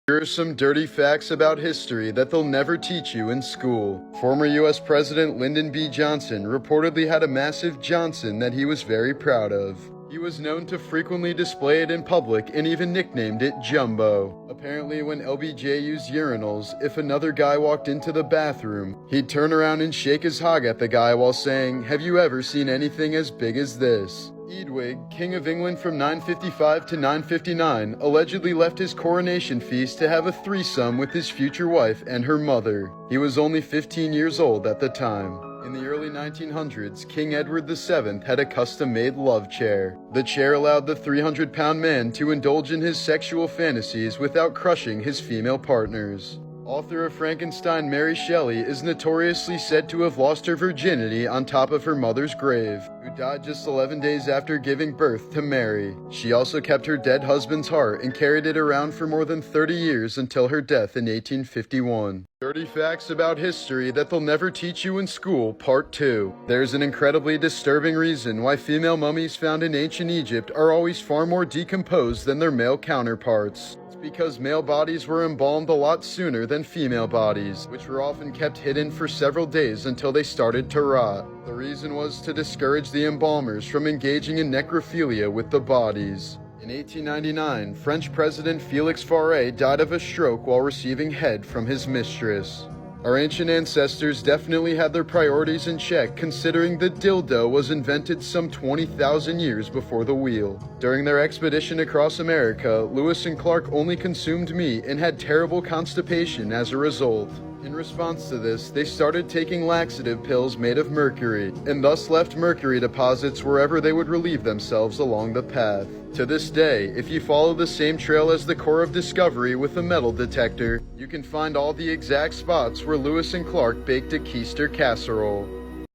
Here are some dirty facts about history that they'll never teach you in school. Former U.S. President Lyndon B. Johnson reportedly had a massive Johnson that he was very proud of. He was known to frequently display it in public and even nicknamed it Jumbo. Apparently, when LBJ used urinals, if another guy walked into the bathroom, he'd turn around and shake his hog at the guy while saying, "Have you ever seen anything as big as this?" Eadwig, King of England from 955 to 959, allegedly left his coronation feast to have a threesome with his future wife and her mother. He was only 15 years old at the time. In the early 1900s, King Edward VII had a custom-made love chair. The chair allowed the 300-pound man to indulge in his sexual fantasies without crushing his female partners. Author of Frankenstein, Mary Shelley, is notoriously said to have lost her virginity on top of her mother's grave, who died just 11 days after giving birth to Mary. She also kept her dead husband's heart and carried it around for more than 30 years until her death in 1851. 30 facts about history that they'll never teach you in school, Part 2. There's an incredibly disturbing reason why female mummies found in ancient Egypt are always far more decomposed than their male counterparts. Because male bodies were embalmed a lot sooner than female bodies, which were often kept hidden for several days until they started to rot. The reason was to discourage the embalmers from engaging in necrophilia with the bodies. In 1899, French President Félix Faure died of a stroke while receiving head from his mistress. Our ancient ancestors definitely had their priorities in check, considering the dildo was invented some 20,000 years before the wheel. During their expedition across America, Lewis and Clark only consumed meat and had terrible constipation as a result. In response to this, they started taking laxative pills made of mercury, and thus left mercury deposits wherever they would relieve themselves along the path. To this day, if you follow the same trail as the core of discovery with a metal detector, you can find all the exact spots where Lewis and Clark baked a keister casserole.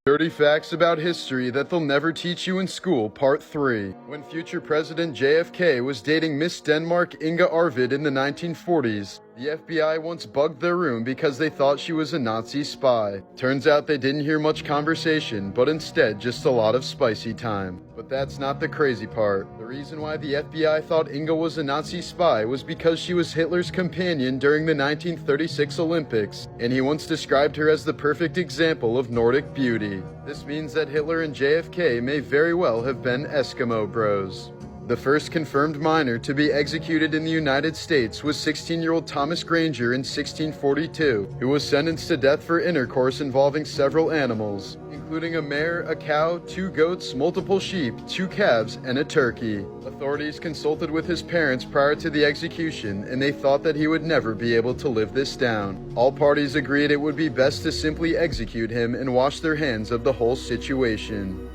30 facts about history that they'll never teach you in school, Part 3. When future President JFK was dating Miss Denmark Inga Arvid in the 1940s, the FBI once bugged their room because they thought she was a Nazi spy. Turns out they didn't hear much conversation, but instead just a lot of spicy time. But that's not the crazy part. The reason why the FBI thought Inga was a Nazi spy was because she was Hitler's companion during the 1936 Olympics, and he once described her as the perfect example of Nordic beauty. This means that Hitler and JFK may very well have been Eskimo bros. The first confirmed minor to be executed in the United States was 16-year-old Thomas Granger in 1642, who was sentenced to death for intercourse involving several animals, including a mare, a cow, 2 goats, multiple sheep, 2 calves, and a turkey. Authorities consulted with his parents prior to the execution, and they thought that he would never be able to live this down. All parties agreed it would be best to simply execute him and wash their hands of the whole situation.